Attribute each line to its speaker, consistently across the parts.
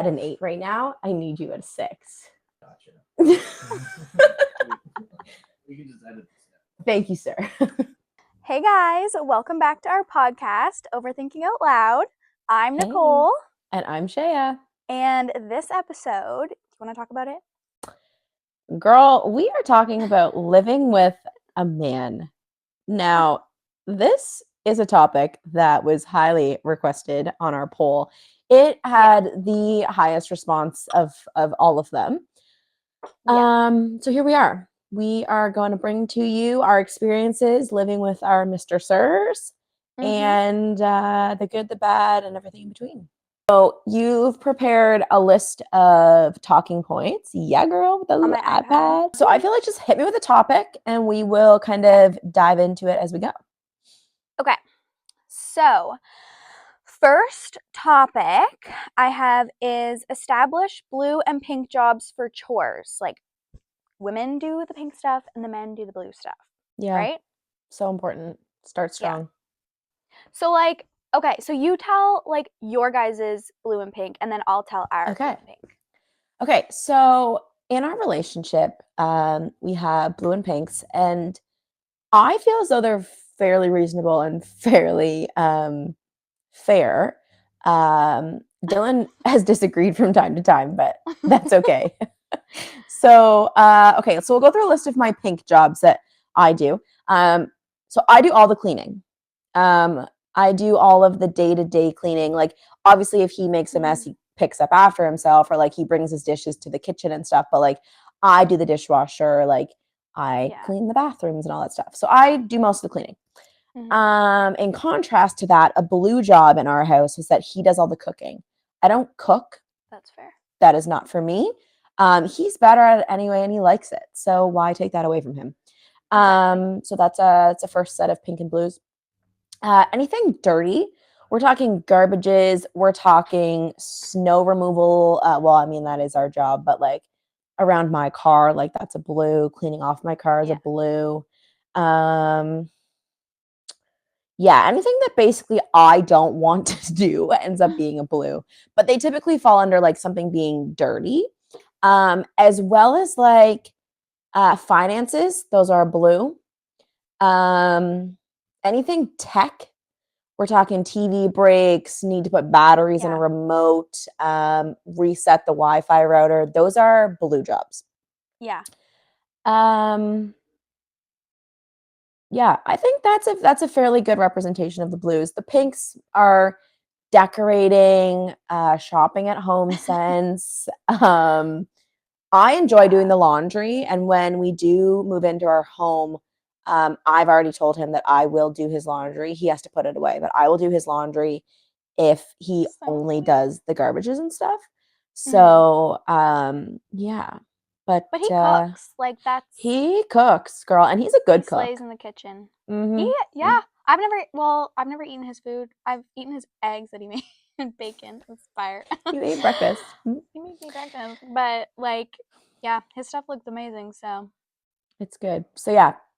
Speaker 1: at an 8 right now. I need you at a 6.
Speaker 2: Gotcha. We can just edit this now.
Speaker 1: Thank you, sir.
Speaker 3: Hey guys, welcome back to our podcast, Overthinking Out Loud. I'm Nicole.
Speaker 1: And I'm Shaya.
Speaker 3: And this episode, do you want to talk about it?
Speaker 1: Girl, we are talking about living with a man. Now, this is a topic that was highly requested on our poll. It had the highest response of all of them. So here we are. We are going to bring to you our experiences living with our Mr. Sirs and the good, the bad, and everything in between. So you've prepared a list of talking points. Yeah, girl, with the little iPad. So I feel like just hit me with a topic and we will kind of dive into it as we go.
Speaker 3: Okay. So first topic I have is establish blue and pink jobs for chores. Like women do the pink stuff and the men do the blue stuff.
Speaker 1: Yeah.
Speaker 3: Right?
Speaker 1: So important. Start strong.
Speaker 3: Yeah. So like, okay, so you tell like your guys' blue and pink and then I'll tell our blue and pink.
Speaker 1: Okay, so in our relationship, we have blue and pinks, and I feel as though they're fairly reasonable and fairly fair. Dylan has disagreed from time to time, but that's okay. So we'll go through a list of my pink jobs that I do. So I do all the cleaning. I do all of the day-to-day cleaning. Like, obviously, if he makes a mess, he picks up after himself, or like he brings his dishes to the kitchen and stuff. But like, I do the dishwasher. Like, I clean the bathrooms and all that stuff. So I do most of the cleaning. In contrast to that, a blue job in our house is that he does all the cooking. I don't cook.
Speaker 3: That's fair.
Speaker 1: That is not for me. He's better at it anyway, and he likes it. So why take that away from him? Exactly. So that's a first set of pink and blues. Anything dirty, we're talking garbages, we're talking snow removal. Well, I mean, that is our job, but like around my car, like that's a blue. Cleaning off my car is a blue. Anything that basically I don't want to do ends up being a blue, but they typically fall under like something being dirty, as well as like finances. Those are blue. Anything tech, we're talking TV breaks, need to put batteries in a remote, reset the Wi-Fi router. Those are blue jobs.
Speaker 3: Yeah.
Speaker 1: I think that's a fairly good representation of the blues. The pinks are decorating, shopping at HomeSense. I enjoy doing the laundry, and when we do move into our home, I've already told him that I will do his laundry. He has to put it away, but I will do his laundry if he only does the garbages and stuff. So, But
Speaker 3: he cooks. Like
Speaker 1: he cooks, girl, and he's a good cook.
Speaker 3: He slays in the kitchen. I've never eaten his food. I've eaten his eggs that he made and bacon. It's fire.
Speaker 1: You ate breakfast.
Speaker 3: He made me breakfast, but like, his stuff looks amazing. So
Speaker 1: it's good. So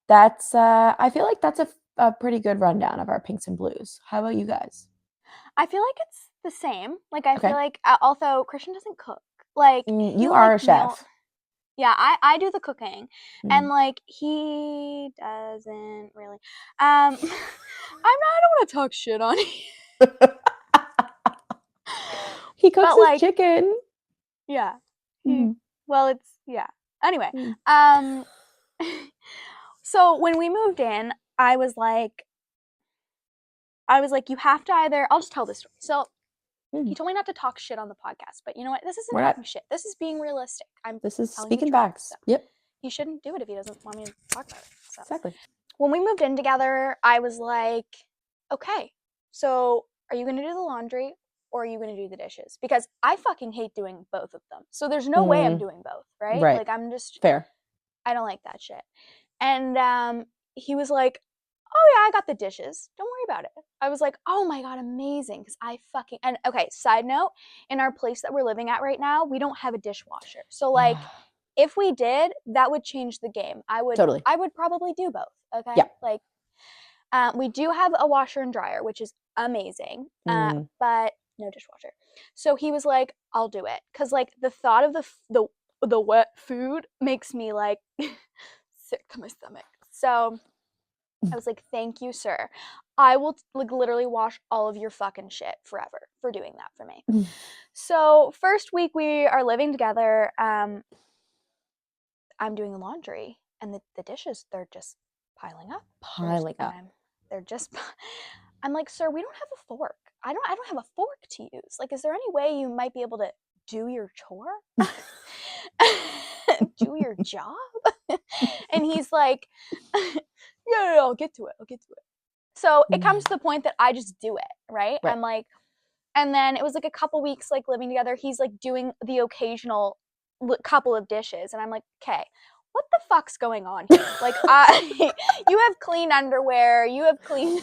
Speaker 1: that's I feel like that's a pretty good rundown of our pinks and blues. How about you guys?
Speaker 3: I feel like it's the same. Like I feel like although Christian doesn't cook, like
Speaker 1: you are a chef.
Speaker 3: I do the cooking, and like he doesn't really. I don't want to talk shit on him.
Speaker 1: He cooks his chicken.
Speaker 3: Yeah. Well, it's Anyway, so when we moved in, I was like, you have to either. I'll just tell this story. So. He told me not to talk shit on the podcast, but you know what? This isn't talking shit. This is being realistic.
Speaker 1: This is speaking facts. Yep.
Speaker 3: He shouldn't do it if he doesn't want me to talk about it. So.
Speaker 1: Exactly.
Speaker 3: When we moved in together, I was like, okay, so are you going to do the laundry or are you going to do the dishes? Because I fucking hate doing both of them. So there's no way I'm doing both, right? Like I'm just
Speaker 1: fair.
Speaker 3: I don't like that shit. And he was like, oh yeah, I got the dishes. Don't worry about it. I was like, oh my God, amazing. Because and okay, side note, in our place that we're living at right now, we don't have a dishwasher. So like, if we did, that would change the game. I would probably do both. Okay.
Speaker 1: Yeah.
Speaker 3: Like, we do have a washer and dryer, which is amazing. But no dishwasher. So he was like, I'll do it. Cause like the thought of the wet food makes me like sick to my stomach. So I was like, thank you, sir. I will like literally wash all of your fucking shit forever for doing that for me. So first week we are living together. I'm doing the laundry and the dishes, they're just piling up. They're just I'm like, sir, we don't have a fork. I don't have a fork to use. Like, is there any way you might be able to do your chore? Do your job? And he's like, yeah, I'll get to it. So it comes to the point that I just do it, right? I'm like, and then it was like a couple weeks like living together. He's like doing the occasional couple of dishes. And I'm like, okay, what the fuck's going on here? Like, you have clean underwear, you have clean,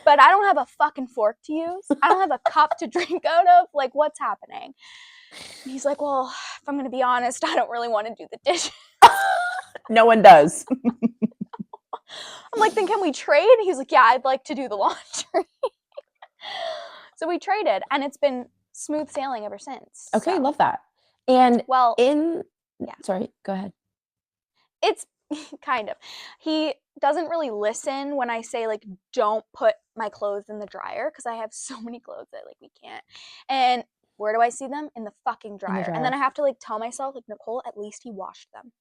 Speaker 3: but I don't have a fucking fork to use. I don't have a cup to drink out of. Like, what's happening? And he's like, well, if I'm going to be honest, I don't really want to do the dishes.
Speaker 1: No one does.
Speaker 3: I'm like, then can we trade? And he's like, yeah, I'd like to do the laundry. So we traded, and it's been smooth sailing ever since.
Speaker 1: Okay,
Speaker 3: so.
Speaker 1: love that. And
Speaker 3: well,
Speaker 1: sorry, go ahead.
Speaker 3: It's kind of. He doesn't really listen when I say like, don't put my clothes in the dryer because I have so many clothes that like we can't. And where do I see them? In the fucking dryer. And then I have to like tell myself like, Nicole, at least he washed them.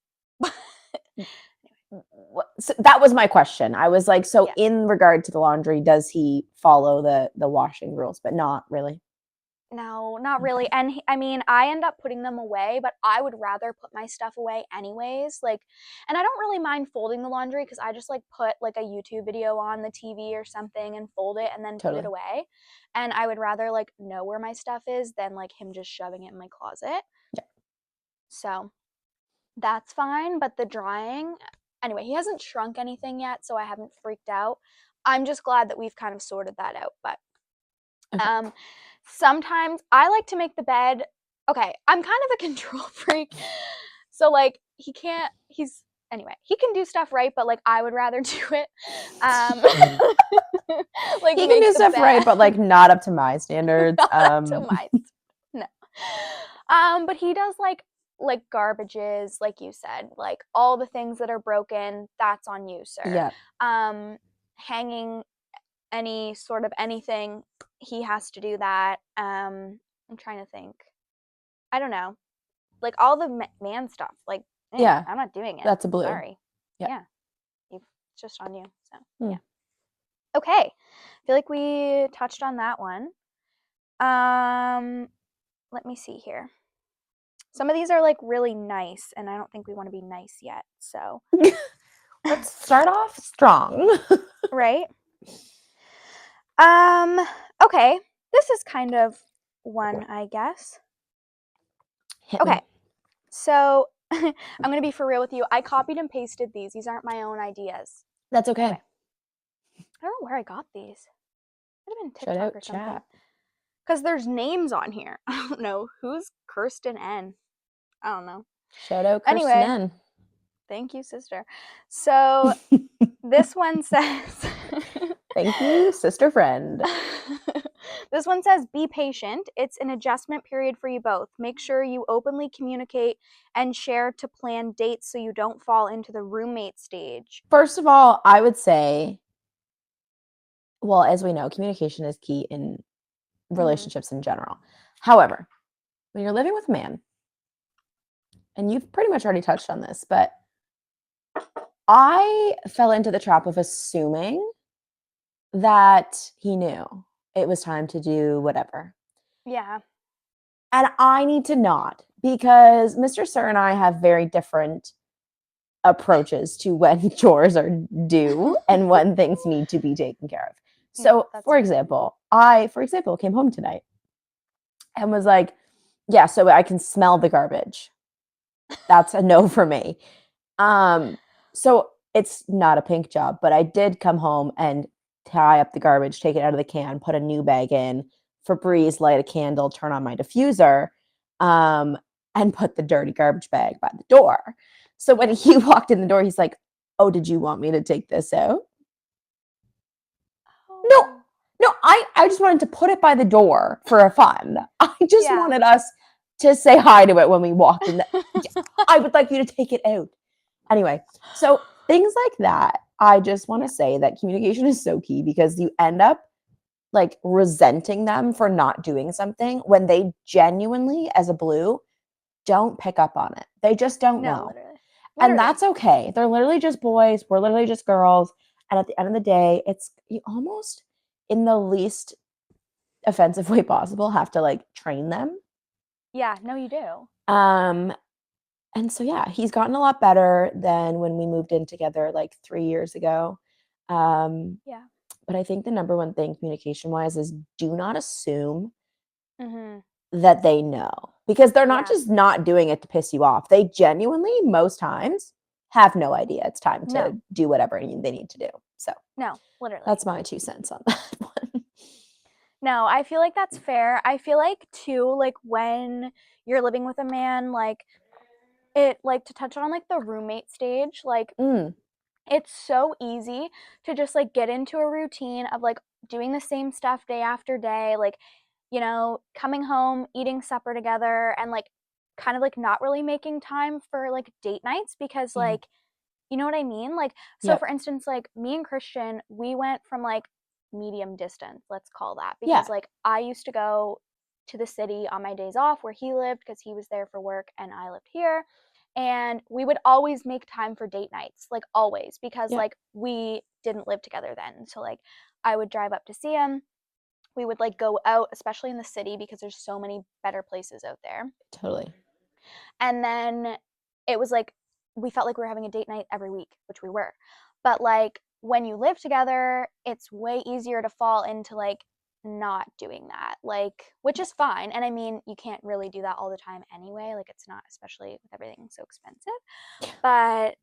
Speaker 1: So that was my question. I was like, so in regard to the laundry, does he follow the washing rules? But not really.
Speaker 3: No, not really. And I mean, I end up putting them away, but I would rather put my stuff away anyways. Like, and I don't really mind folding the laundry because I just like put like a YouTube video on the TV or something and fold it and then put it away. And I would rather like know where my stuff is than like him just shoving it in my closet.
Speaker 1: Yeah.
Speaker 3: So that's fine. But the drying, anyway, he hasn't shrunk anything yet, so I haven't freaked out. I'm just glad that we've kind of sorted that out. But sometimes I like to make the bed. Okay, I'm kind of a control freak. So like he can do stuff right, but like I would rather do it.
Speaker 1: Like he can do stuff right, but like not up to my standards.
Speaker 3: No. But he does like garbages, like you said, like all the things that are broken, that's on you, sir.
Speaker 1: Yeah.
Speaker 3: Hanging any sort of anything, he has to do that. I'm trying to think. I don't know. Like all the man stuff. Like,
Speaker 1: yeah,
Speaker 3: I'm not doing it.
Speaker 1: That's a blue.
Speaker 3: Sorry.
Speaker 1: Yeah.
Speaker 3: It's just on you. So yeah. Okay. I feel like we touched on that one. Let me see here. Some of these are like really nice, and I don't think we want to be nice yet. So
Speaker 1: let's start off strong.
Speaker 3: Right? Okay. This is kind of one, I guess. Okay. So I'm going to be for real with you. I copied and pasted these. These aren't my own ideas.
Speaker 1: That's okay.
Speaker 3: I don't know where I got these. Could have been TikTok or something. Because there's names on here. I don't know. Who's Kirsten N? I don't know.
Speaker 1: Shout out Kirsten N.
Speaker 3: Thank you, sister. So this one says...
Speaker 1: Thank you, sister friend.
Speaker 3: This one says, be patient. It's an adjustment period for you both. Make sure you openly communicate and share to plan dates so you don't fall into the roommate stage.
Speaker 1: First of all, I would say, well, as we know, communication is key in relationships in general. However, when you're living with a man, and you've pretty much already touched on this, but I fell into the trap of assuming that he knew it was time to do whatever.
Speaker 3: Yeah.
Speaker 1: And I need to not, because Mr. Sir and I have very different approaches to when chores are due and when things need to be taken care of. So, for example, I came home tonight and was like, yeah, so I can smell the garbage. That's a no for me. So it's not a pink job, but I did come home and tie up the garbage, take it out of the can, put a new bag in, Febreze, light a candle, turn on my diffuser, and put the dirty garbage bag by the door. So when he walked in the door, he's like, oh, did you want me to take this out?
Speaker 3: Oh.
Speaker 1: No, No, I just wanted to put it by the door for a fun. I just
Speaker 3: Yeah.
Speaker 1: wanted us to say hi to it when we walked in. I would like you to take it out. Anyway, so things like that, I just want to say that communication is so key because you end up like resenting them for not doing something when they genuinely, as a blue, don't pick up on it. They just don't
Speaker 3: No,
Speaker 1: know.
Speaker 3: literally.
Speaker 1: And that's okay. They're literally just boys. We're literally just girls. And at the end of the day, it's you almost in the least offensive way possible have to like train them.
Speaker 3: Yeah, no, you do.
Speaker 1: And so yeah, he's gotten a lot better than when we moved in together like 3 years ago.
Speaker 3: Yeah.
Speaker 1: But I think the number one thing communication wise is do not assume
Speaker 3: Mm-hmm.
Speaker 1: that they know because they're not
Speaker 3: Yeah.
Speaker 1: just not doing it to piss you off. They genuinely, most times, have no idea it's time to
Speaker 3: No.
Speaker 1: do whatever they need to do. So
Speaker 3: No, literally.
Speaker 1: that's my 2 cents on that one.
Speaker 3: No, I feel like that's fair. I feel like too, like when you're living with a man, like it like to touch on like the roommate stage, like
Speaker 1: Mm,
Speaker 3: it's so easy to just like get into a routine of like doing the same stuff day after day, like, you know, coming home, eating supper together, and like kind of like not really making time for like date nights because
Speaker 1: yeah.
Speaker 3: like, you know what I mean? Like, so
Speaker 1: Yep.
Speaker 3: for instance, like me and Christian, we went from like medium distance, let's call that,
Speaker 1: Yeah.
Speaker 3: because like I used to go to the city on my days off where he lived because he was there for work and I lived here. And we would always make time for date nights, like always, because
Speaker 1: Yeah.
Speaker 3: like we didn't live together then. So like I would drive up to see him. We would like go out, especially in the city because there's so many better places out there.
Speaker 1: Totally.
Speaker 3: And then it was like we felt like we were having a date night every week, which we were. But like when you live together, it's way easier to fall into like not doing that. Like which is fine. And I mean, you can't really do that all the time anyway. Like it's not, especially with everything so expensive. But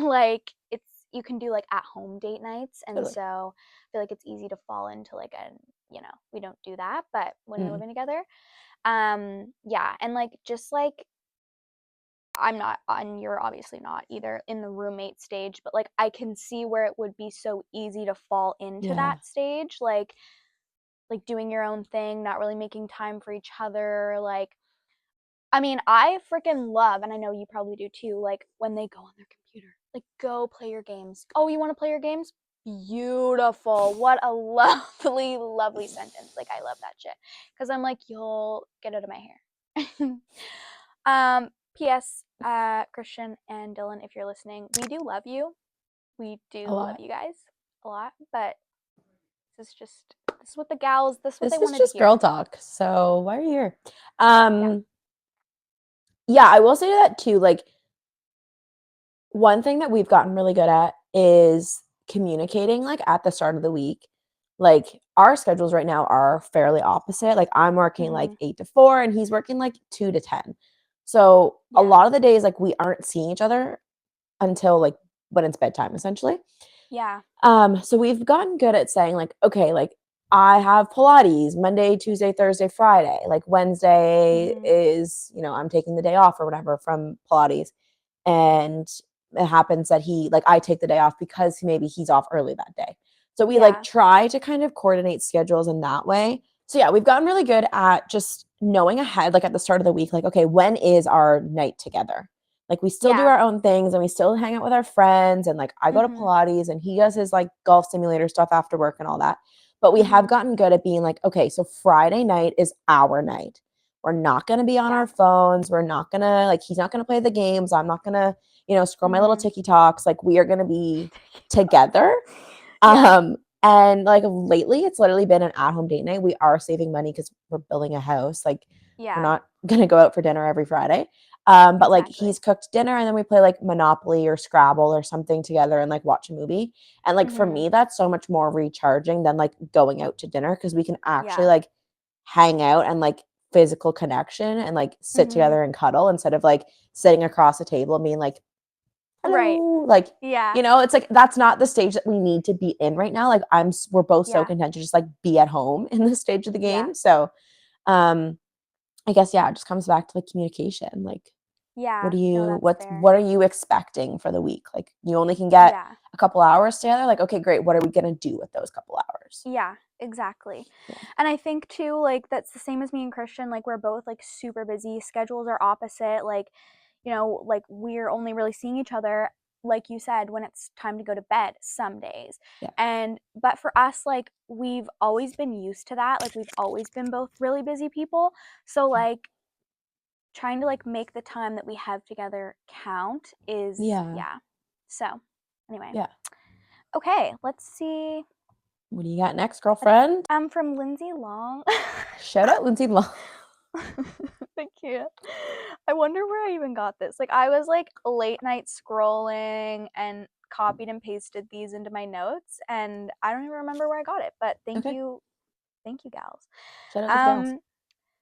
Speaker 3: like it's you can do like at home date nights, and
Speaker 1: Totally.
Speaker 3: so I feel like it's easy to fall into like a, you know, we don't do that, but when you're
Speaker 1: Mm.
Speaker 3: living together, yeah, and like just like I'm not, and you're obviously not either in the roommate stage, but like I can see where it would be so easy to fall into
Speaker 1: Yeah.
Speaker 3: that stage, like doing your own thing, not really making time for each other. Like, I mean, I freaking love, and I know you probably do too, like when they go on their computer, like go play your games. Oh, you want to play your games? Beautiful. What a lovely, lovely sentence. Like, I love that shit. Because I'm like, you'll get out of my hair. P.S. Christian and Dylan, if you're listening, we do love you. We do
Speaker 1: A
Speaker 3: love
Speaker 1: lot.
Speaker 3: you guys a lot, but this is what the gals, this is what
Speaker 1: This
Speaker 3: they
Speaker 1: is
Speaker 3: wanted to
Speaker 1: just
Speaker 3: hear.
Speaker 1: girl talk. So why are you here? Yeah, I will say that too. Like one thing that we've gotten really good at is communicating like at the start of the week. Like our schedules right now are fairly opposite. Like I'm working like
Speaker 3: Mhm.
Speaker 1: 8 to 4 and he's working like 2 to 10. So a
Speaker 3: Yeah.
Speaker 1: lot of the days like we aren't seeing each other until like when it's bedtime essentially.
Speaker 3: Yeah.
Speaker 1: So we've gotten good at saying like, okay, like I have Pilates Monday, Tuesday, Thursday, Friday. Like Wednesday
Speaker 3: Mhm.
Speaker 1: is, you know, I'm taking the day off or whatever from Pilates. And it happens that he like I take the day off because maybe he's off early that day. So we like
Speaker 3: Yeah.
Speaker 1: try to kind of coordinate schedules in that way. So yeah, we've gotten really good at just knowing ahead, like at the start of the week, like, okay, when is our night together? Like we still do
Speaker 3: Yeah.
Speaker 1: our own things and we still hang out with our friends. And like I go to
Speaker 3: Mhm.
Speaker 1: Pilates and he does his like golf simulator stuff after work and all that. But we have
Speaker 3: Mhm.
Speaker 1: gotten good at being like, okay, so Friday night is our night. We're not going to be on
Speaker 3: Yeah.
Speaker 1: our phones. We're not going to like, he's not going to play the games. I'm not going to, you know, scroll my little
Speaker 3: Mhm.
Speaker 1: TikToks. Like we are going to be together.
Speaker 3: Yeah.
Speaker 1: And like lately it's literally been an at-home date night. We are saving money because we're building a house. Like we're
Speaker 3: Yeah.
Speaker 1: not gonna go out for dinner every Friday. But like
Speaker 3: Exactly.
Speaker 1: he's cooked dinner and then we play like Monopoly or Scrabble or something together and like watch a movie. And like for
Speaker 3: Mhm.
Speaker 1: me, that's so much more recharging than like going out to dinner because we can actually
Speaker 3: Yeah.
Speaker 1: like hang out and like physical connection and like sit
Speaker 3: Mhm.
Speaker 1: together and cuddle instead of like sitting across a table and being like,
Speaker 3: Right.
Speaker 1: hello, like
Speaker 3: Yeah.
Speaker 1: you know, it's like that's not the stage that we need to be in right now. Like we're both so
Speaker 3: Yeah.
Speaker 1: content to just like be at home in this stage of the
Speaker 3: Yeah.
Speaker 1: game. So um I guess yeah, it just comes back to like communication. Like
Speaker 3: Yeah. No, that's fair.
Speaker 1: what are you expecting for the week? Like you only can get
Speaker 3: Yeah.
Speaker 1: a couple hours together. Like, okay, great. What are we gonna do with those couple hours?
Speaker 3: Yeah. exactly.
Speaker 1: Yeah.
Speaker 3: And I think too, like, that's the same as me and Christian. Like, we're both like super busy. Schedules are opposite. Like, like we're only really seeing each other, like you said, when it's time to go to bed some days.
Speaker 1: Yeah.
Speaker 3: But for us, like, we've always been used to that. Like, we've always been both really busy people. So like trying to like make the time that we have together count is
Speaker 1: Yeah.
Speaker 3: So anyway.
Speaker 1: Yeah.
Speaker 3: Okay, let's see.
Speaker 1: What do you got next, girlfriend?
Speaker 3: From Lindsay Long.
Speaker 1: Shout out Lindsay Long.
Speaker 3: Thank you. I wonder where I even got this. Like, I was like late night scrolling and copied and pasted these into my notes, and I don't even remember where I got it. But thank
Speaker 1: Okay.
Speaker 3: you, gals.
Speaker 1: Shout out those gals.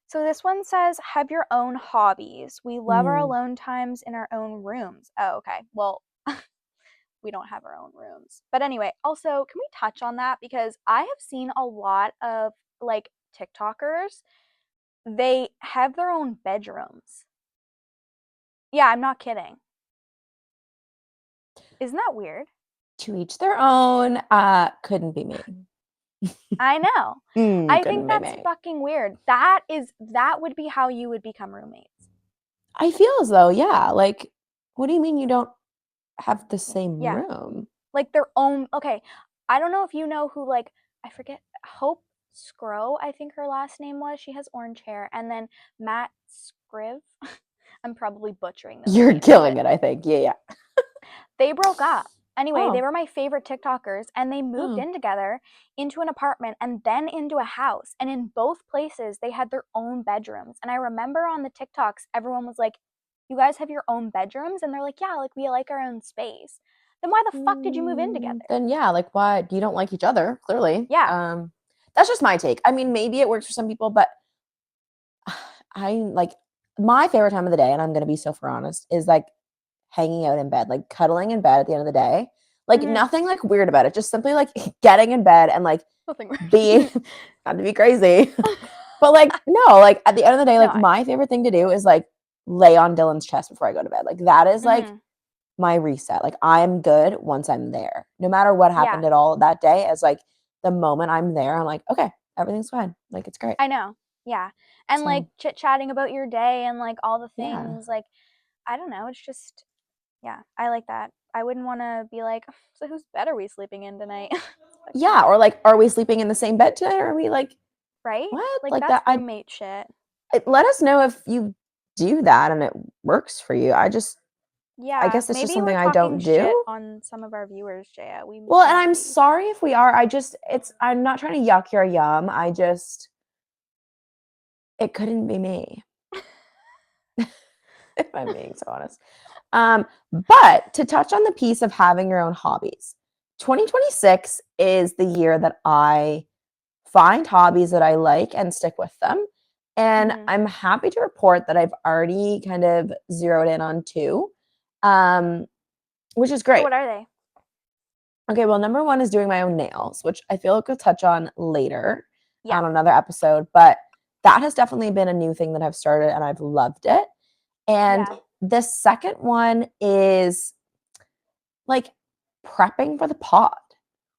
Speaker 3: So this one says, "Have your own hobbies. We love our alone times in our own rooms." Oh, okay. Well, we don't have our own rooms. But anyway, also, can we touch on that? Because I have seen a lot of like TikTokers, they have their own bedrooms. Yeah, I'm not kidding. Isn't that weird?
Speaker 1: To each their own. Couldn't be me.
Speaker 3: I know. I
Speaker 1: Couldn't
Speaker 3: think
Speaker 1: be
Speaker 3: that's
Speaker 1: me.
Speaker 3: fucking weird. That would be how you would become roommates.
Speaker 1: I feel as though, yeah. Like, what do you mean you don't have the same
Speaker 3: Yeah.
Speaker 1: room?
Speaker 3: Like their own. Okay, I don't know if you know who, like, I forget, Hope Scrow, I think her last name was. She has orange hair. And then Matt Scriv. I'm probably butchering this.
Speaker 1: You're
Speaker 3: name,
Speaker 1: killing
Speaker 3: but
Speaker 1: it, I think. Yeah.
Speaker 3: they broke up. Anyway, they
Speaker 1: Oh.
Speaker 3: were my favorite TikTokers, and they moved
Speaker 1: Oh.
Speaker 3: in together into an apartment and then into a house. And in both places, they had their own bedrooms. And I remember on the TikToks, everyone was like, "You guys have your own bedrooms?" And they're like, "Yeah, like we like our own space." Then why the fuck did you move in together?
Speaker 1: Then yeah, like why you don't like each other, clearly.
Speaker 3: Yeah.
Speaker 1: That's just my take. I mean, maybe it works for some people, but I like my favorite time of the day, and I'm gonna be so for honest, is like hanging out in bed, like cuddling in bed at the end of the day. Like nothing like weird about it, just simply like getting in bed and like
Speaker 3: Nothing weird.
Speaker 1: being not to be crazy. But like no, like at the end of the day, like
Speaker 3: No,
Speaker 1: my favorite thing to do is like lay on Dylan's chest before I go to bed. Like that is like my reset. Like I'm good once I'm there. No matter what happened at all that day, as like the moment I'm there, I'm like, okay, everything's fine. Like it's great.
Speaker 3: I know. Yeah. And like
Speaker 1: So,
Speaker 3: chit-chatting about your day and like all the
Speaker 1: yeah.
Speaker 3: things, like, I don't know, it's just, yeah, I like that. I wouldn't want to be like, "So whose bed are we sleeping in tonight?"
Speaker 1: Yeah, or like, are we sleeping in the same bed tonight? Or are we like,
Speaker 3: Right?
Speaker 1: what?
Speaker 3: Like
Speaker 1: Like
Speaker 3: that's
Speaker 1: that.
Speaker 3: roommate shit.
Speaker 1: Let us know if you do that and it works for you. I guess it's just
Speaker 3: Maybe
Speaker 1: something
Speaker 3: we're
Speaker 1: I
Speaker 3: talking
Speaker 1: don't
Speaker 3: shit
Speaker 1: do.
Speaker 3: on some of our viewers, Jaya. We
Speaker 1: Well, and
Speaker 3: might
Speaker 1: I'm
Speaker 3: be.
Speaker 1: sorry if we are. I'm not trying to yuck your yum. It couldn't be me. If I'm being so honest. But to touch on the piece of having your own hobbies, 2026 is the year that I find hobbies that I like and stick with them. And I'm happy to report that I've already kind of zeroed in on two, which is
Speaker 3: So
Speaker 1: great.
Speaker 3: what are they?
Speaker 1: Okay, well, number one is doing my own nails, which I feel like we'll touch on later
Speaker 3: Yeah.
Speaker 1: on another episode. But that has definitely been a new thing that I've started and I've loved it. And the second one is like prepping for the pod.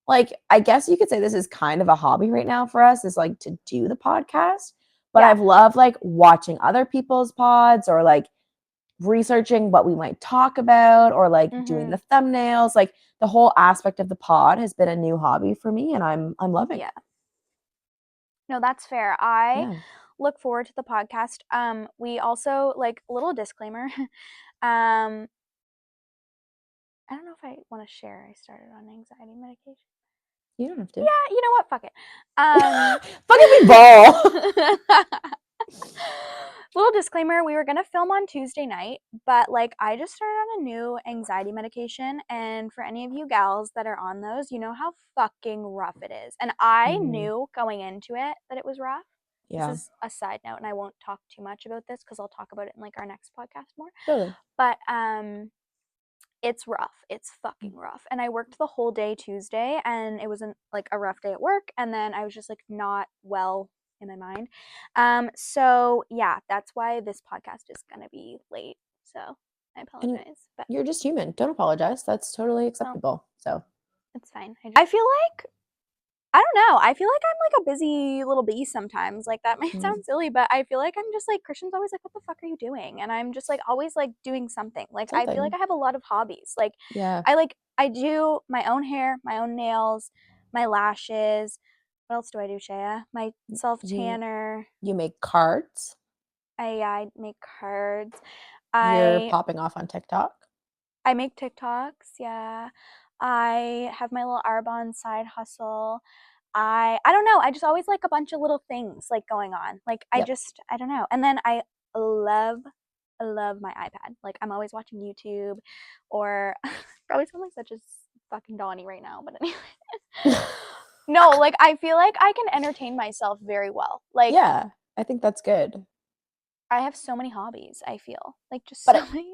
Speaker 1: Like, I guess you could say this is kind of a hobby right now for us, is like to do the podcast. But I've loved like watching other people's pods or like researching what we might talk about or like doing the thumbnails. Like the whole aspect of the pod has been a new hobby for me and I'm loving it.
Speaker 3: No, that's fair. I look forward to the podcast. We also, like, a little disclaimer. I don't know if I want to share. I started on anxiety medication.
Speaker 1: You don't have to.
Speaker 3: Yeah, you know what? Fuck it.
Speaker 1: Fuck it, we ball.
Speaker 3: Little disclaimer, we were gonna film on Tuesday night, but like I just started on a new anxiety medication, and for any of you gals that are on those, you know how fucking rough it is. And I knew going into it that it was rough.
Speaker 1: Yeah.
Speaker 3: This is a side note, and I won't talk too much about this because I'll talk about it in like our next podcast more.
Speaker 1: Totally.
Speaker 3: But it's rough. It's fucking rough. And I worked the whole day Tuesday, and it wasn't like a rough day at work, and then I was just like not well in my mind. So yeah, that's why this podcast is gonna be late. So I apologize. But
Speaker 1: you're just human. Don't apologize. That's totally acceptable. So
Speaker 3: it's fine. I feel like I don't know. I feel like I'm like a busy little bee sometimes. Like that might
Speaker 1: Mm.
Speaker 3: sound silly, but I feel like I'm just like Christian's always like, "What the fuck are you doing?" And I'm just like always like doing something. Like I feel like
Speaker 1: Something.
Speaker 3: I have a lot of hobbies. Like
Speaker 1: Yeah.
Speaker 3: I do my own hair, my own nails, my lashes. What else do I do, Shaya? My self tanner.
Speaker 1: You make cards.
Speaker 3: I make cards.
Speaker 1: You're
Speaker 3: I
Speaker 1: popping off on TikTok.
Speaker 3: I make TikToks, yeah. I have my little Arbonne side hustle. I don't know, I just always like a bunch of little things like going on. Like
Speaker 1: Yep.
Speaker 3: I don't know. And then love I love my iPad. Like I'm always watching YouTube or probably sound like such a fucking Donnie right now, but anyway. No, like I feel like I can entertain myself very well. Like
Speaker 1: Yeah, I think that's good.
Speaker 3: I have so many hobbies, I feel. Like just
Speaker 1: But
Speaker 3: so
Speaker 1: it-
Speaker 3: many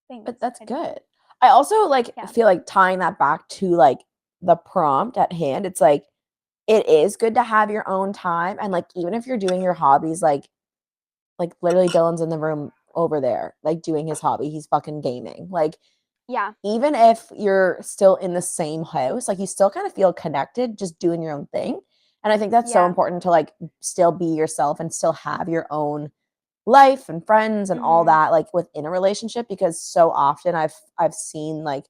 Speaker 3: things.
Speaker 1: But that's
Speaker 3: I do.
Speaker 1: good. I also like
Speaker 3: Yeah.
Speaker 1: feel like tying that back to like the prompt at hand. It's like it is good to have your own time, and like even if you're doing your hobbies, like literally Dylan's in the room over there, like doing his hobby. He's fucking gaming. Like
Speaker 3: Yeah.
Speaker 1: even if you're still in the same house, like you still kind of feel connected, just doing your own thing. And I think that's so
Speaker 3: Yeah.
Speaker 1: important to like still be yourself and still have your own life and friends and all
Speaker 3: Mhm.
Speaker 1: that like within a relationship, because so often I've seen like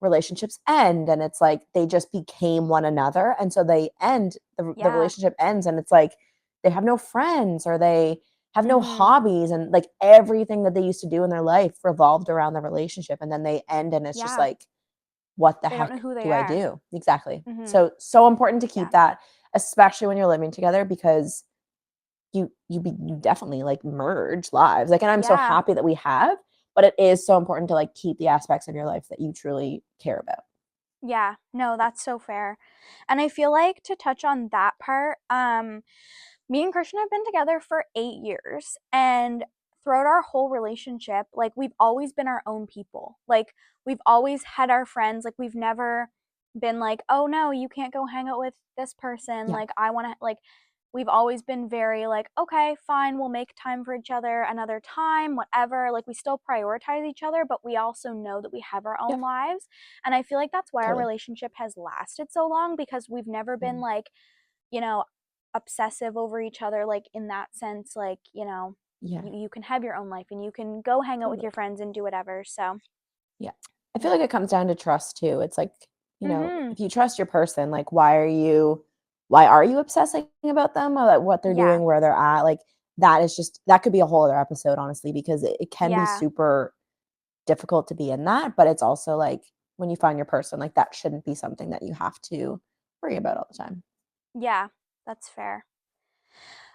Speaker 1: relationships end and it's like they just became one another, and so they end the
Speaker 3: Yeah.
Speaker 1: relationship ends and it's like they have no friends or they have no
Speaker 3: Mhm.
Speaker 1: hobbies, and like everything that they used to do in their life revolved around the relationship, and then they end and it's just
Speaker 3: Yeah.
Speaker 1: like what the
Speaker 3: They don't know
Speaker 1: heck
Speaker 3: who they
Speaker 1: do I
Speaker 3: are.
Speaker 1: do? Exactly.
Speaker 3: Mhm.
Speaker 1: So important to keep
Speaker 3: Yeah.
Speaker 1: that, especially when you're living together, because you definitely like merge lives. Like, and I'm so
Speaker 3: Yeah.
Speaker 1: happy that we have, but it is so important to like keep the aspects of your life that you truly care about.
Speaker 3: Yeah. No, that's so fair. And I feel like to touch on that part, me and Christian have been together for 8 years, and throughout our whole relationship, like we've always been our own people. Like we've always had our friends. Like we've never been like, "Oh no, you can't go hang out with this person."
Speaker 1: Yeah.
Speaker 3: Like I want to like we've always been very like, "Okay, fine, we'll make time for each other another time, whatever." Like we still prioritize each other, but we also know that we have our
Speaker 1: Yeah.
Speaker 3: own lives. And I feel like that's why our
Speaker 1: Totally.
Speaker 3: relationship has lasted so long, because we've never been like, you know, obsessive over each other, like in that sense, like,
Speaker 1: Yeah.
Speaker 3: you can have your own life and you can go hang out with
Speaker 1: Totally.
Speaker 3: your friends and do whatever. So
Speaker 1: Yeah. I feel
Speaker 3: yeah.
Speaker 1: like it comes down to trust too. It's like,
Speaker 3: Mm-hmm.
Speaker 1: if you trust your person, like why are you obsessing about them or like what they're
Speaker 3: Yeah.
Speaker 1: doing, where they're at? Like that could be a whole other episode, honestly, because it can be
Speaker 3: Yeah.
Speaker 1: super difficult to be in that, but it's also like when you find your person, like that shouldn't be something that you have to worry about all the time.
Speaker 3: Yeah, that's fair.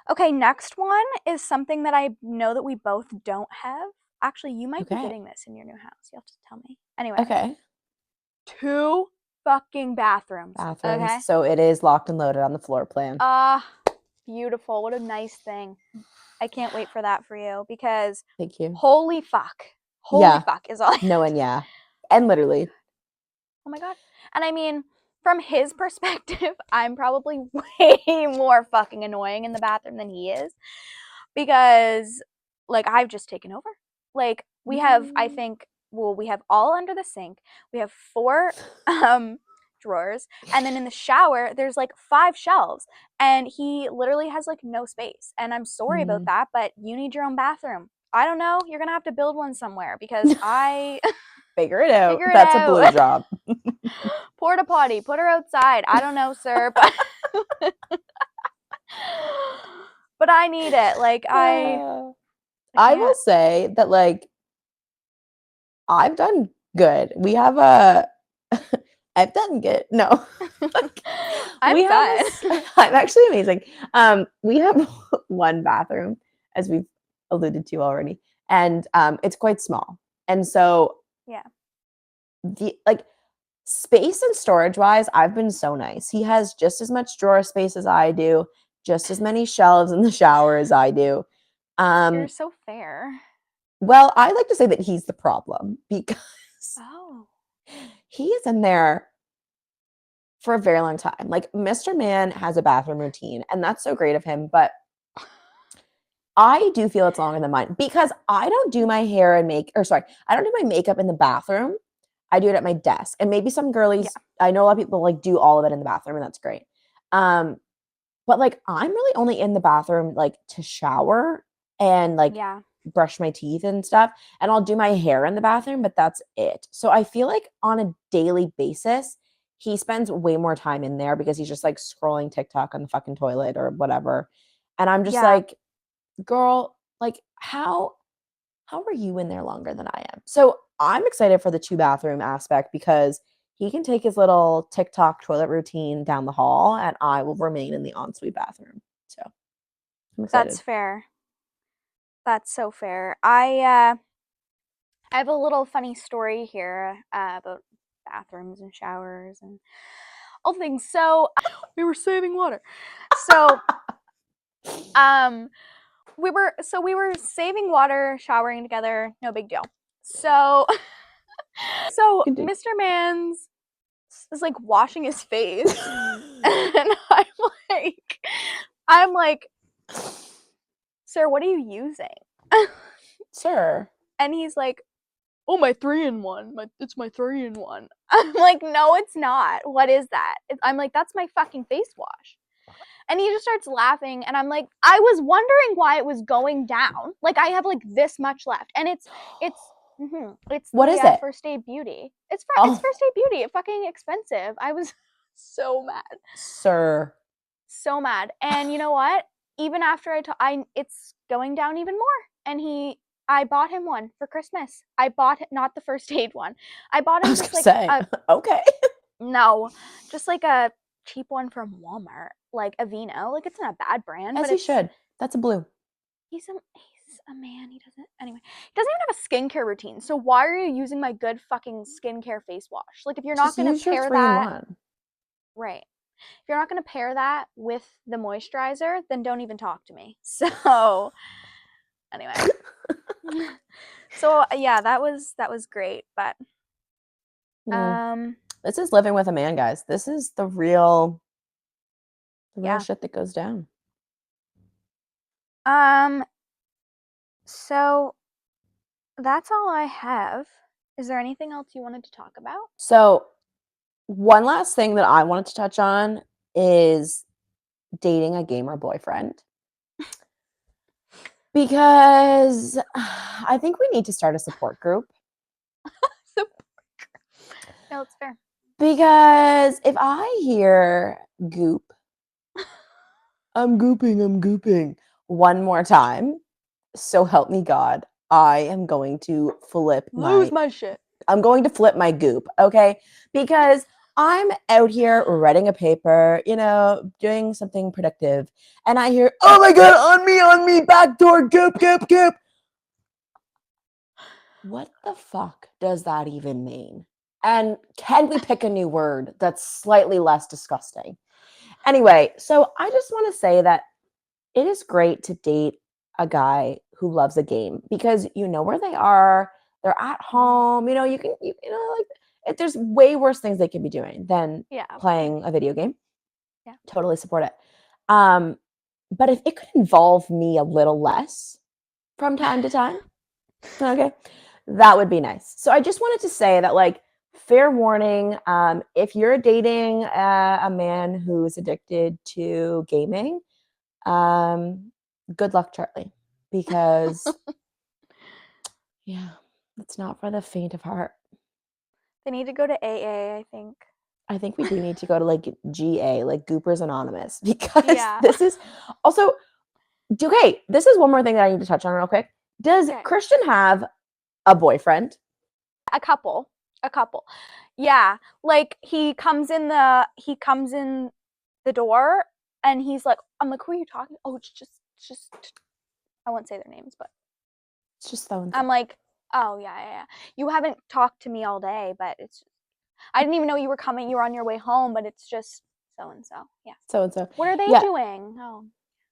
Speaker 3: Okay, next one is something that I know that we both don't have. Actually, you might be
Speaker 1: Okay.
Speaker 3: getting this in your new house. You'll have to tell me. Anyway,
Speaker 1: Okay.
Speaker 3: 2 fucking bathrooms.
Speaker 1: Bathrooms.
Speaker 3: Okay.
Speaker 1: So it is locked and loaded on the floor plan.
Speaker 3: Ah, beautiful. What a nice thing. I can't wait for that for you, because
Speaker 1: Thank you.
Speaker 3: holy fuck. Holy
Speaker 1: Yeah.
Speaker 3: fuck is all I
Speaker 1: No, and yeah. And literally.
Speaker 3: Oh my god. And I mean, from his perspective, I'm probably way more fucking annoying in the bathroom than he is, because like I've just taken over. Like we have, I think, well, we have all under the sink. We have 4 drawers, and then in the shower there's like 5 shelves, and he literally has like no space. And I'm sorry about that, but you need your own bathroom. I don't know, you're going to have to build one somewhere, because I
Speaker 1: Figure it out.
Speaker 3: figure it
Speaker 1: That's a blue
Speaker 3: out.
Speaker 1: job.
Speaker 3: Porta potty, put her outside. I don't know, sir, but but I need it. Like
Speaker 1: I will
Speaker 3: can't.
Speaker 1: say that like I've done good. We have a I've done good. No.
Speaker 3: I'm
Speaker 1: We have
Speaker 3: good.
Speaker 1: I'm actually amazing. We have one bathroom, as we've alluded to already, and it's quite small. And so
Speaker 3: Yeah.
Speaker 1: the like space and storage wise, I've been so nice. He has just as much drawer space as I do, just as many shelves in the shower as I do.
Speaker 3: You're
Speaker 1: Um,
Speaker 3: so fair.
Speaker 1: well, I like to say that he's the problem because
Speaker 3: Oh.
Speaker 1: he is in there for a very long time. Like Mr. Man has a bathroom routine, and that's so great of him, but I do feel it's longer than mine because I don't do my hair and I don't do my makeup in the bathroom. I do it at my desk. And maybe some girlies, I know a lot of people like do all of it in the bathroom, and that's great. But like I'm really only in the bathroom like to shower and like
Speaker 3: Yeah.
Speaker 1: brush my teeth and stuff, and I'll do my hair in the bathroom, but that's it. So I feel like on a daily basis, he spends way more time in there because he's just like scrolling TikTok on the fucking toilet or whatever. And I'm just
Speaker 3: Yeah.
Speaker 1: like, girl, like how are you in there longer than I am? So I'm excited for the two bathroom aspect because he can take his little TikTok toilet routine down the hall and I will remain in the ensuite bathroom. So I'm excited.
Speaker 3: That's fair. That's so fair. I have a little funny story here about bathrooms and showers and all things. So we were saving water. So we were saving water, showering together, no big deal. So
Speaker 1: Continue.
Speaker 3: Mr. Mans is like washing his face, and I'm like, sir, what are you using?
Speaker 1: Sir.
Speaker 3: And he's like, oh, my 3-in-1. It's my 3-in-1. I'm like, no, it's not. What is that? I'm like, that's my fucking face wash. And he just starts laughing, and I'm like, I was wondering why it was going down. Like, I have like this much left, and it's
Speaker 1: What
Speaker 3: the
Speaker 1: is it?
Speaker 3: First Aid Beauty. It's
Speaker 1: Oh.
Speaker 3: First Aid Beauty. It's fucking expensive. I was so mad,
Speaker 1: Sir.
Speaker 3: so mad. And you know what? Even after it's going down even more. And I bought him one for Christmas. I bought not the First Aid one. I bought
Speaker 1: I
Speaker 3: him
Speaker 1: was
Speaker 3: just
Speaker 1: gonna
Speaker 3: like
Speaker 1: say, okay.
Speaker 3: no, just like a cheap one from Walmart, like Aveeno. Like it's not a bad brand,
Speaker 1: As
Speaker 3: but
Speaker 1: he
Speaker 3: it's
Speaker 1: should. That's a blue.
Speaker 3: he's a man. He doesn't anyway. He doesn't even have a skincare routine. So why are you using my good fucking skincare face wash? Like if you're not
Speaker 1: Just
Speaker 3: gonna
Speaker 1: use your
Speaker 3: pair
Speaker 1: 3 in
Speaker 3: that
Speaker 1: 1.
Speaker 3: right. If you're not gonna pair that with the moisturizer, then don't even talk to me. So anyway. So yeah, that was great. But
Speaker 1: This is living with a man, guys. This is the real
Speaker 3: yeah.
Speaker 1: shit that goes down.
Speaker 3: So that's all I have. Is there anything else you wanted to talk about?
Speaker 1: So, one last thing that I wanted to touch on is dating a gamer boyfriend. Because I think we need to start a support group.
Speaker 3: No, it's fair.
Speaker 1: Because if I hear goop, I'm gooping one more time, so help me God, I am going to flip
Speaker 3: my shit.
Speaker 1: I'm going to flip my goop, okay? Because I'm out here writing a paper, doing something productive, and I hear, oh my God, on me, backdoor, goop. What the fuck does that even mean? And can we pick a new word that's slightly less disgusting? Anyway, so I just want to say that it is great to date a guy who loves a game because you know where they are, they're at home, like there's way worse things they could be doing than playing a video game.
Speaker 3: Yeah.
Speaker 1: Totally support it. But if it could involve me a little less from time to time, okay, that would be nice. So I just wanted to say that, like, fair warning, if you're dating a man who's addicted to gaming, good luck, Charlie, because yeah, it's not for the faint of heart.
Speaker 3: They need to go to AA, I think.
Speaker 1: I think we do need to go to like GA, like Goopers Anonymous, because this is also okay. This is one more thing that I need to touch on real quick. Does Christian have a boyfriend?
Speaker 3: A couple. Yeah, like he comes in the door and he's like, I'm like, who are you talking? Oh, it's just I won't say their names, but
Speaker 1: it's just so.
Speaker 3: I'm like, oh yeah. You haven't talked to me all day, but I didn't even know you were coming. You were on your way home, but it's just so and so. Yeah.
Speaker 1: So and so.
Speaker 3: What are they doing? Oh.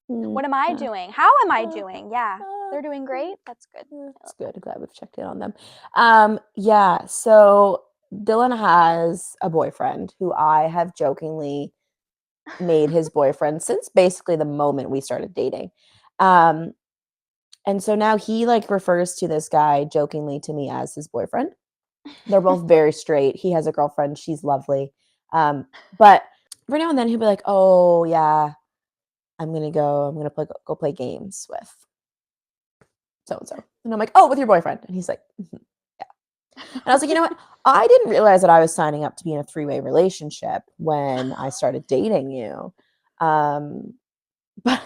Speaker 3: What am I doing? How am I doing? Yeah. They're doing great. That's good.
Speaker 1: That's good. I'm glad we've checked in on them. Yeah, so Dylan has a boyfriend who I have jokingly made his boyfriend since basically the moment we started dating. And so now he like refers to this guy jokingly to me as his boyfriend. They're both very straight. He has a girlfriend. She's lovely. But every now and then he'll be like, "Oh yeah, I'm gonna go play games with so and so," and I'm like, "Oh, with your boyfriend?" And he's like, "Mhm, yeah." And I was like, "You know what? I didn't realize that I was signing up to be in a three-way relationship when I started dating you, um, but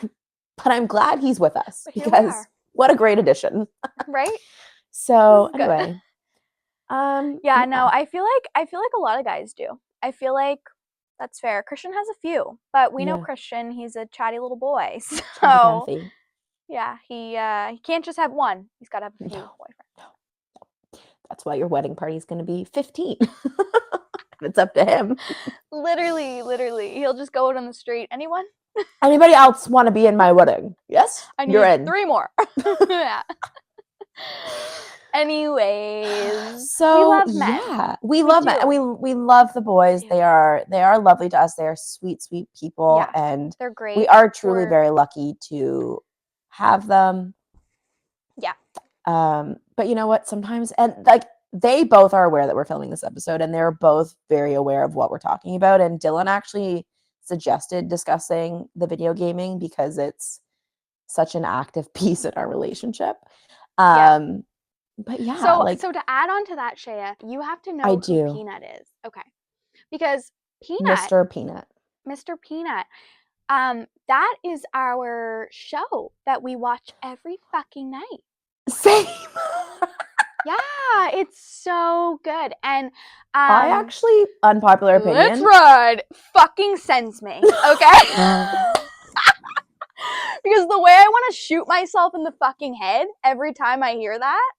Speaker 1: I'm glad he's with us
Speaker 3: But here we
Speaker 1: because
Speaker 3: are.
Speaker 1: what a great addition."
Speaker 3: Right?
Speaker 1: So
Speaker 3: This is good.
Speaker 1: anyway,
Speaker 3: Yeah, no, I feel like a lot of guys do. I feel like that's fair. Christian has a few, but we know
Speaker 1: yeah,
Speaker 3: Christian, he's a chatty little boy.
Speaker 1: Chatty
Speaker 3: So
Speaker 1: Cathy.
Speaker 3: yeah, he can't just have one. He's gotta have a few
Speaker 1: No.
Speaker 3: boyfriends.
Speaker 1: That's why your wedding party is going to be 15. It's up to him.
Speaker 3: Literally. He'll just go out on the street. Anyone?
Speaker 1: Anybody else want to be in my wedding? Yes,
Speaker 3: I
Speaker 1: you're
Speaker 3: need
Speaker 1: in.
Speaker 3: 3 more. Yeah. Anyways,
Speaker 1: So
Speaker 3: we love men.
Speaker 1: yeah, we
Speaker 3: We
Speaker 1: love men, and
Speaker 3: do.
Speaker 1: we love the boys.
Speaker 3: We do.
Speaker 1: They are lovely to us. They are sweet people,
Speaker 3: Yeah,
Speaker 1: and
Speaker 3: they're great.
Speaker 1: we are truly
Speaker 3: We're
Speaker 1: very lucky to have them.
Speaker 3: Yeah.
Speaker 1: But you know what? Sometimes, and like they both are aware that we're filming this episode, and they're both very aware of what we're talking about. And Dylan actually suggested discussing the video gaming because it's such an active piece in our relationship.
Speaker 3: Yeah.
Speaker 1: But yeah,
Speaker 3: So
Speaker 1: like
Speaker 3: to add on to that, Shaya, you have to
Speaker 1: I
Speaker 3: know who
Speaker 1: do.
Speaker 3: Peanut is. Okay. Because Peanut,
Speaker 1: Mr. Peanut.
Speaker 3: Mr. Peanut, that is our show that we watch every fucking night.
Speaker 1: Same.
Speaker 3: Yeah, it's so good. And
Speaker 1: I actually, unpopular opinion.
Speaker 3: Let's Ride fucking sends me. Okay? Because the way I want to shoot myself in the fucking head every time I hear that.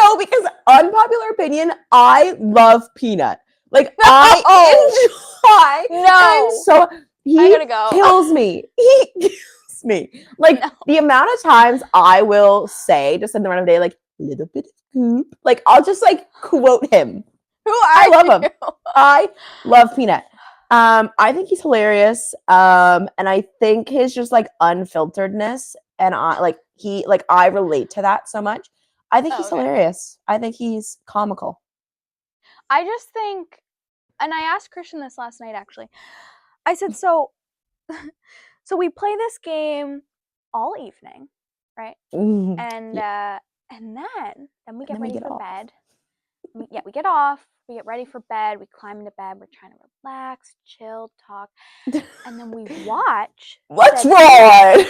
Speaker 1: No, because unpopular opinion, I love Peanut. Like I enjoy.
Speaker 3: No.
Speaker 1: I'm so he
Speaker 3: I gotta go.
Speaker 1: kills me. He kills me. Like the amount of times I will say just in the run of the day, like little bit of goop. Like I'll just like quote him. I love him. I love Peanut. I think he's hilarious. And I think his just like unfilteredness and I relate to that so much. I think he's hilarious. I think he's comical.
Speaker 3: I just think, and I asked Christian this last night actually. I said, so we play this game all evening, right? And then we get ready for bed. We get off, we get ready for bed, we climb into bed, we're trying to relax, chill, talk, and then we watch.
Speaker 1: Let's Ride!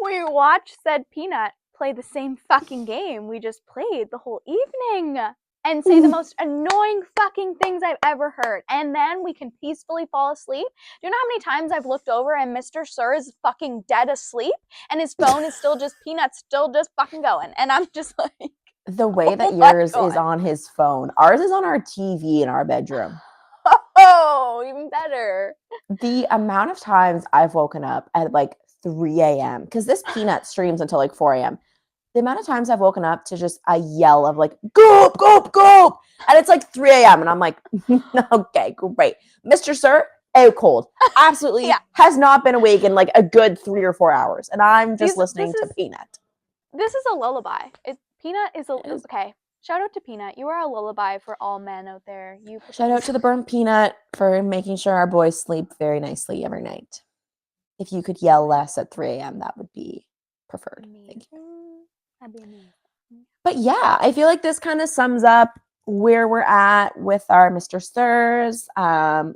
Speaker 3: We watch said Peanut play the same fucking game we just played the whole evening and say the most annoying fucking things I've ever heard. And then we can peacefully fall asleep. Do you know how many times I've looked over and Mr. Sir is fucking dead asleep and his phone is still just Peanut's still just fucking going. And I'm just like,
Speaker 1: the way that yours is on his phone. Ours is on our TV in our bedroom.
Speaker 3: Oh, even better.
Speaker 1: The amount of times I've woken up at like 3 a.m. because this Peanut streams until like 4 a.m. The amount of times I've woken up to just a yell of like, "Gulp, gulp, gulp." And it's like 3 a.m. and I'm like, okay, great. Mr. Sir, out cold. Absolutely has not been awake in like a good 3 or 4 hours. And I'm just listening to Peanut.
Speaker 3: This is a lullaby. Peanut is okay. Shout out to Peanut. You are a lullaby for all men out there.
Speaker 1: Shout out to the burnt Peanut for making sure our boys sleep very nicely every night. If you could yell less at 3 a.m., that would be preferred. Thank you.
Speaker 3: That'd be amazing.
Speaker 1: But yeah, I feel like this kind of sums up where we're at with our Mr. Stirs,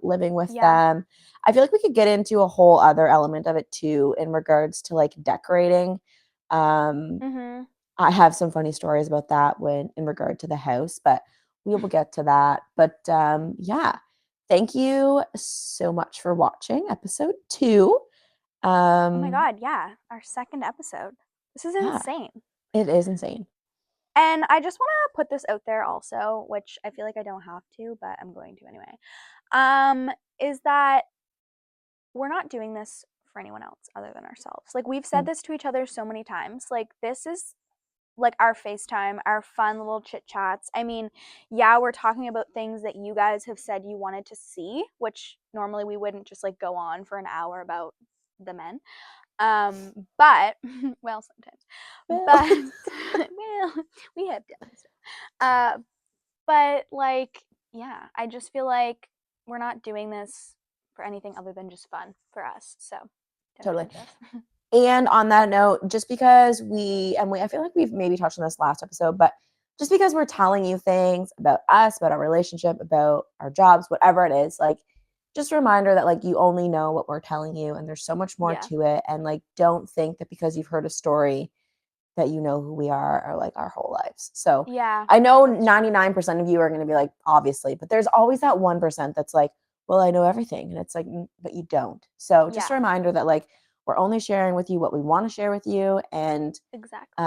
Speaker 1: living with them. I feel like we could get into a whole other element of it too in regards to like decorating. I have some funny stories about that in regard to the house, but we will get to that. But yeah, thank you so much for watching episode 2.
Speaker 3: Oh my God, yeah, our second episode. This is insane.
Speaker 1: It is insane.
Speaker 3: And I just want to put this out there also, which I feel like I don't have to, but I'm going to anyway, is that we're not doing this for anyone else other than ourselves. Like we've said this to each other so many times. Like this is like our FaceTime, our fun little chit chats. I mean, yeah, we're talking about things that you guys have said you wanted to see, which normally we wouldn't just like go on for an hour about the men. But well, sometimes, but well, we have done stuff. But like yeah, I just feel like we're not doing this for anything other than just fun for us. So don't
Speaker 1: Totally.
Speaker 3: judge us.
Speaker 1: And on that note, just because I feel like we've maybe touched on this last episode, but just because we're telling you things about us, about our relationship, about our jobs, whatever it is, like just a reminder that like you only know what we're telling you and there's so much more
Speaker 3: Yeah.
Speaker 1: to it. And like don't think that because you've heard a story that you know who we are or like our whole lives. So
Speaker 3: Yeah.
Speaker 1: I know
Speaker 3: that's true.
Speaker 1: 99% of you are going to be like, obviously, but there's always that 1% that's like, well, I know everything. And it's like, but you don't. So just a
Speaker 3: Yeah.
Speaker 1: reminder that like we're only sharing with you what we want to share with you. And
Speaker 3: Exactly.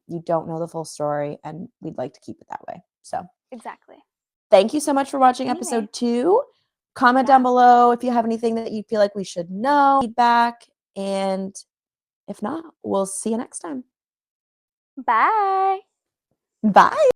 Speaker 1: you don't know the full story. And we'd like to keep it that way. So
Speaker 3: Exactly.
Speaker 1: thank you so much for watching
Speaker 3: Anyway.
Speaker 1: episode 2. Comment
Speaker 3: Yeah.
Speaker 1: down below if you have anything that you feel like we should know, feedback. And if not, we'll see you next time.
Speaker 3: Bye.
Speaker 1: Bye.